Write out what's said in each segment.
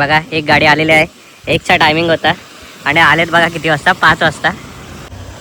बघा एक गाडी आलेली आहे, एकचा टायमिंग होता आणि आलेत बघा किती वाजता, 5 वाजता.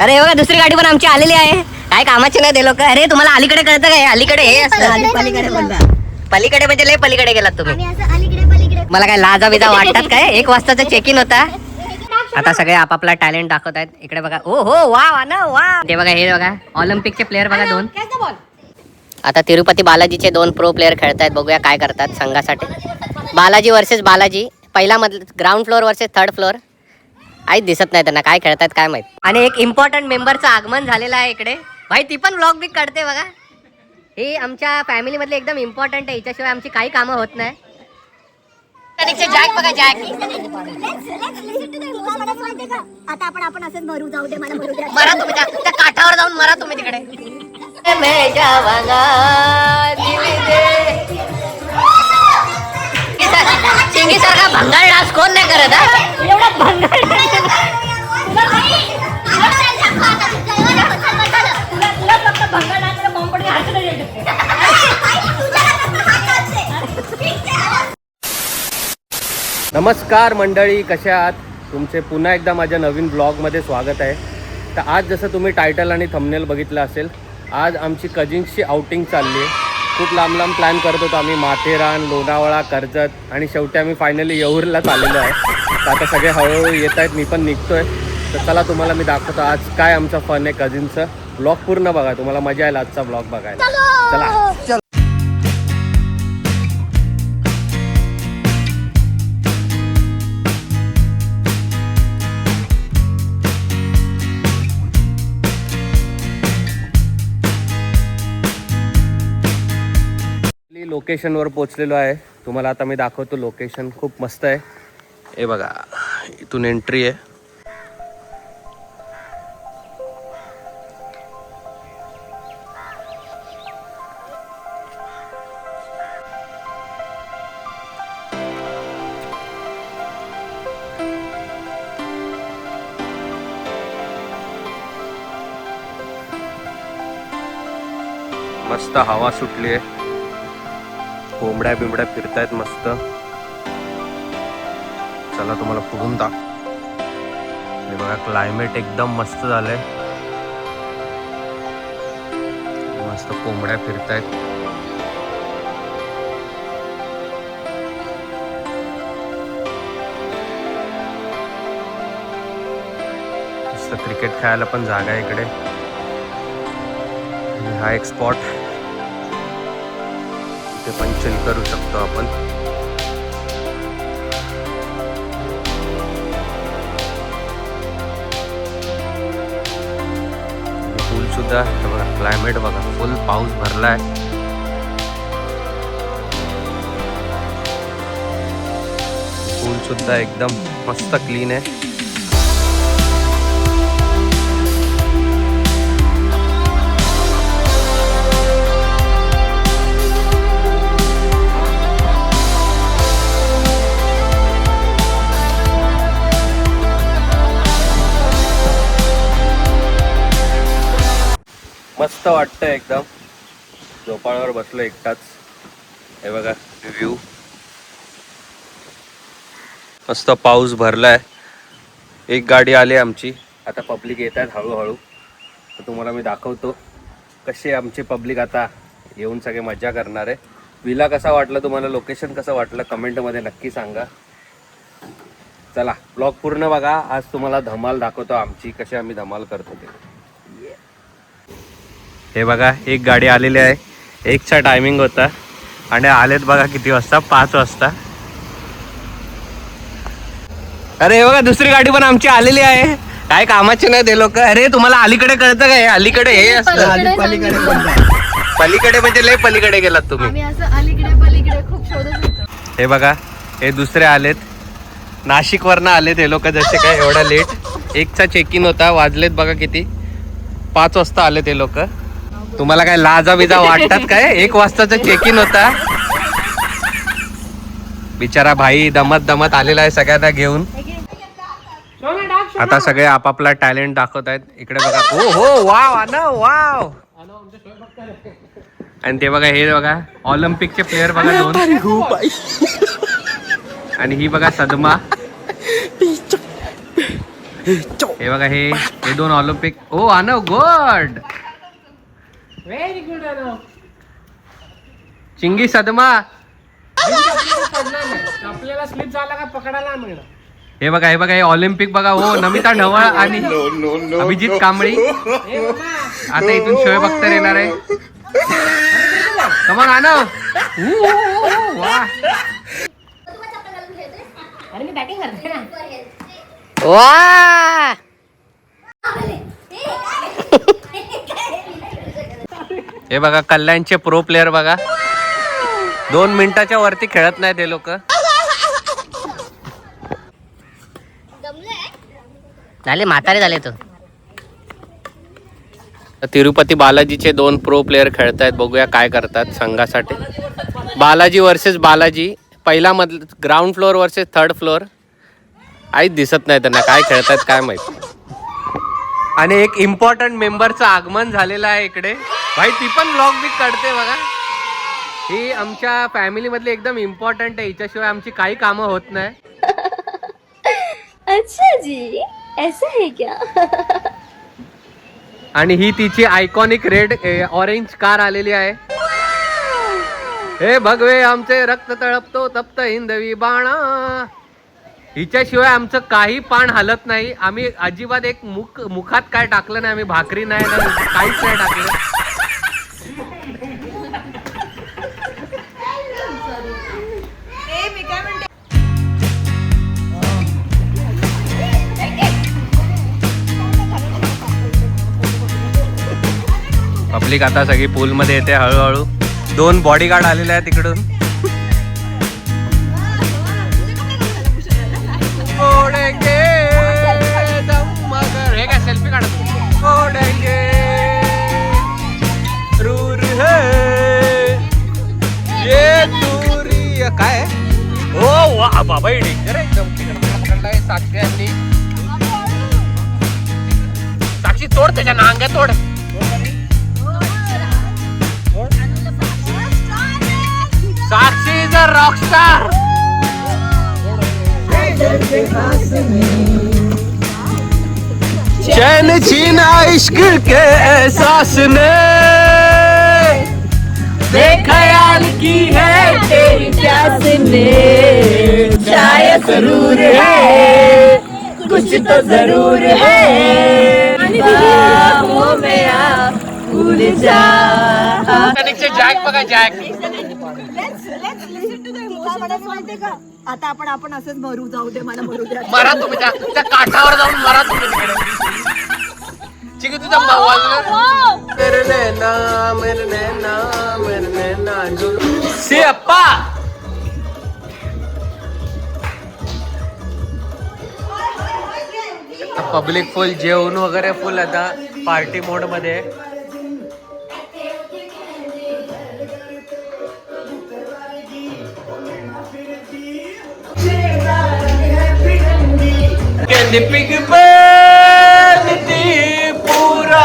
अरे बघा दुसरी गाडी पण आमची आलेली आहे. काय कामाची नाही ते लोक. अरे तुम्हाला अलीकडे कळतं काय? अलीकडे हे असतं, पलीकडे म्हणजे लय पलीकडे गेलात तुम्ही. मला काय लाजा बिजा वाटतात काय? 1 वाजताचा चेक इन होता. आता सगळे आपापला टॅलेंट दाखवत आहेत. इकडे बघा, ओ हो वा ना वा. ते बघा, हे बघा ऑलिम्पिकचे प्लेअर बघा 2. आता तिरुपती बालाजीचे 2 प्रो प्लेअर खेळतायत. बघूया काय करतात संघासाठी. बालाजी वर्सेस बालाजी, पहिला ground floor versus 3rd floor. काहीच दिसत नाही त्यांना, काय खेळतायत काय माहित. आणि एक इम्पॉर्टंट मेंबरचं आगमन झालेलं आहे इकडे. भाई ती पण ब्लॉग बिग काढते बघा. ही आमच्या फॅमिली मधले एकदम इम्पॉर्टंट आहे. हिच्याशिवाय आमची काही कामं होत नाही. जॅक बघा, जॅक. आता आपण असंच मरू, जाऊ दे मला मरू दे. मरा तुम्ही त्या काठावर जाऊन मरा तुम्ही तिकडे. चिंगी सारखा भंगार डान्स कोण नाही करत हा? एवढा नमस्कार मंडळी, कशा आहात? तुमचे पुन्हा एकदा माझ्या नवीन ब्लॉगमध्ये स्वागत आहे. तर आज जसं तुम्ही टायटल आणि थंबनेल बघितलं असेल, आज आमची कजिन्सची आउटिंग चालली आहे. खूप लांब प्लॅन करत होतो आम्ही. माथेरान, लोणावळा, कर्जत आणि शेवटी आम्ही फायनली येऊरलाच आलेलो आहे. तर आता सगळे हळूहळू येत आहेत, मी पण निघतोय. तर चला तुम्हाला मी दाखवतो आज काय आमचा फन आहे कजिनचं. ब्लॉग पूर्ण बघा, तुम्हाला मजा येईल आजचा ब्लॉग बघायला. चला. लोकेशनवर पोचलेलो आहे. तुम्हाला आता मी दाखवतो. लोकेशन खूप मस्त आहे. हे बघा, इथून एंट्री आहे. मस्त हवा सुटली आहे. कोंबड्या बिंबड्या फिरतायत मस्त. चला तुम्हाला पुढून दाख. हे बघा, क्लायमेट एकदम मस्त झालंय. मस्त कोंबड्या फिरतायत. मस्त क्रिकेट खेळायला पण जागा आहे इकडे. हा एक स्पॉट, इथे पण चिल करू शकतो आपण. पूल सुद्धा बघा, क्लायमेट बघा, फुल पाऊस भरलाय. पूल सुद्धा एकदम मस्त क्लीन आहे. मस्त वाटतंय एकदम. झोपाळ्यावर बसलो एकटाच. हे बघा व्ह्यू. मस्त पाऊस भरलाय. एक गाडी आली आमची. आता पब्लिक येत आहेत हळूहळू. तर तुम्हाला मी दाखवतो कशी आमची पब्लिक आता येऊन सगळे मजा करणार आहे. विला कसा वाटला तुम्हाला, लोकेशन कसं वाटलं कमेंटमध्ये नक्की सांगा. चला ब्लॉग पूर्ण बघा. आज तुम्हाला धमाल दाखवतो आमची, कशी आम्ही धमाल करतो ते. हे बघा एक गाडी आलेली आहे. 1चा टायमिंग होता आणि आलेत बघा किती वाजता, 5 वाजता. अरे बघा दुसरी गाडी पण आमची आलेली आहे. काय कामाची नाही ते लोक. अरे तुम्हाला अलीकडे कळतं काय? अलीकडे हे असतं, पलीकडे म्हणजे लय पलीकडे गेलात तुम्ही. हे बघा हे दुसरे आलेत, नाशिक वरनं आलेत हे लोक. जसे काय एवढा लेट. 1चा चेक इन होता, वाजलेत बघा किती, 5 वाजता आले ते लोक. तुम्हाला काय लाजा बिजा वाटतात काय? 1 वाजताचा चेक इन होता. बिचारा भाई दमत आलेला आहे सगळ्यांना घेऊन. आता सगळे आपापला टॅलेंट दाखवत आहेत. इकडे बघा, ओ हो वाव ना वाव. आणि ते बघा, हे बघा ऑलिम्पिकचे प्लेअर बघा 2. आणि ही बघा सदमा. हे बघा हे 2 ऑलिम्पिक. ओ आनव गुड, व्हेरी गुड अनो. चिंगी सदमा. आपल्याला स्लिप झाला का पकडायला मिळणार. हे बघा हे ऑलिम्पिक बघा. हो नमिता ढवळ आणि अभिजित कांबळी. आता इथून शोएब अख्तर येणार आहे. कमॉन आनव. वा अरे मी बॅटिंग करते ना. वा हे बघा कल्याणचे प्रो प्लेअर बघा. 2 मिनिटाच्या वरती खेळत नाही ते लोक. झाले म्हातारे झाले तो. तिरुपती बालाजीचे 2 प्रो प्लेअर खेळतायत. बघूया काय करतात संघासाठी. बालाजी वर्सेस बालाजी. पहिला ground floor versus 3rd floor. काहीच दिसत नाही त्यांना काय खेळतायत काय माहित. आणि एक इम्पॉर्टंट मेंबरचं आगमन झालेलं आहे इकडे. भाई ती पण ब्लॉग बी करते बघा. ही आमच्या फॅमिली मधली एकदम इम्पॉर्टंट आहे. हिच्याशिवाय आमची काही कामं होत नाही. अच्छा जी, ऐसा है क्या? आणि ही तिची आयकॉनिक रेड ऑरेंज कार आलेली आहे. हे भगवे आमचे रक्त तळपतो तप्त हिंदवी बाणा. हिच्याशिवाय आमचं काही पान हलत नाही. आम्ही अजिबात एक मुखात काय टाकलं नाही. आम्ही भाकरी नाही काहीच नाही टाकलं. पब्लिक आता सगळी पूल मध्ये येते हळूहळू. 2 बॉडीगार्ड आलेले आहेत तिकडून. हे काय सेल्फी काढत रूर ये तुरी काय. हो वा बाबा डेंजर आहे एकदम. साक्षी यांनी साक्षी तोड त्याच्या नांग्या तोड. साक्षी इज अ रॉकस्टार. चैन छीना इश्क के एहसास ने. बेख्याल की है तेरी प्यास ने. शायद जरूर है कुछ तो जरूर है. भूल जा. जॅक बघा जॅक. आता आपण असंच मरू जाऊ दे मला मरू द्या. मरा तुम्ही त्या काठावर जाऊन मरा तुम्ही तिकडे. ठीक आहे तुझा मेरे नैना सी अप्पा. पब्लिक फुल जेवण वगैरे फुल आता पार्टी मोड मध्ये. पिग पूरा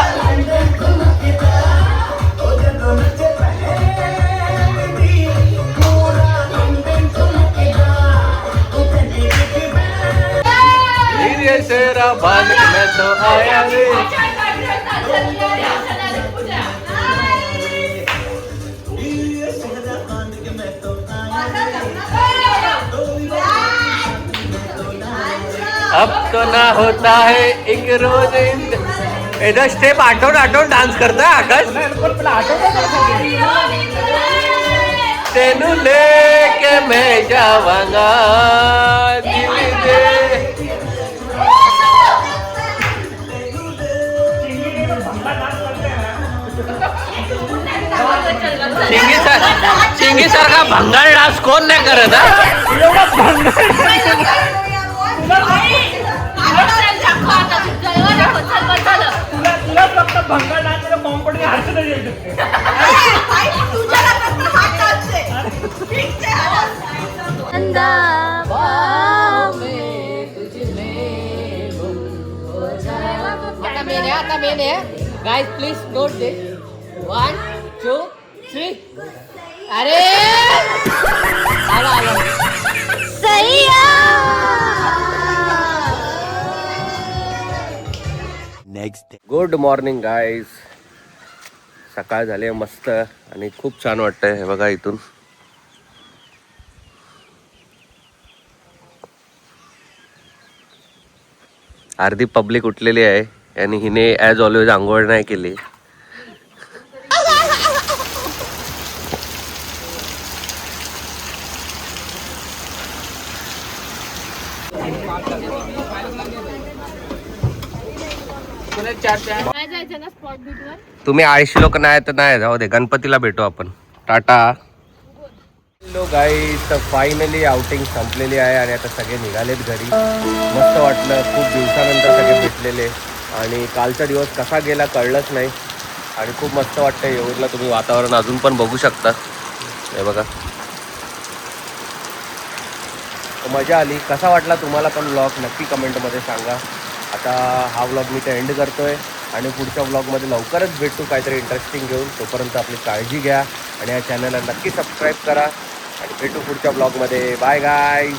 सेरा बांध के मैं तो आया रे. अब तो ना होता है एक रोज. इधर स्टेप आठवून डान्स करता आकाश. तेनू लेके मैं जावांगा दिल दे. चिंगी सारखा भंगार डान्स कोण नाही करत. तुला फक्त भंगार डान्सच्या कॉम्पिटिशन हात नाही येऊ आता मेन आहे. गाइस प्लीज नोट दिस. 1 2 3. अरे आला गुड मॉर्निंग गाईज. सकाळ झाली आहे मस्त आणि खूप छान वाटतंय. हे बघा इथून अर्धी पब्लिक उठलेली आहे आणि हिने ॲज ऑलवेज आंघोळ नाही केली. तुम्ही 80 लोक नाही तर नाही, जाऊ दे, गणपतीला भेटू आपण. टाटा. हॅलो गाईज, तर फायनली आउटिंग संपलेली आहे आणि आता सगळे निघालेत घरी. मस्त वाटलं, खूप दिवसानंतर सगळे भेटलेले आणि कालचा दिवस कसा गेला कळलंच नाही आणि खूप मस्त वाटतं. येऊरला तुम्ही वातावरण अजून पण बघू शकता. हे बघा, मजा आली. कसा वाटला तुम्हाला पण व्लॉग नक्की कमेंटमध्ये सांगा. आता हा व्लॉग मी तर एंड करतोय आणि पुढच्या व्लॉगमध्ये लवकरच भेटू काहीतरी इंटरेस्टिंग घेऊन. तोपर्यंत आपली काळजी घ्या आणि या चॅनलला नक्की सबस्क्राईब करा आणि भेटू पुढच्या व्लॉगमध्ये. Bye guys.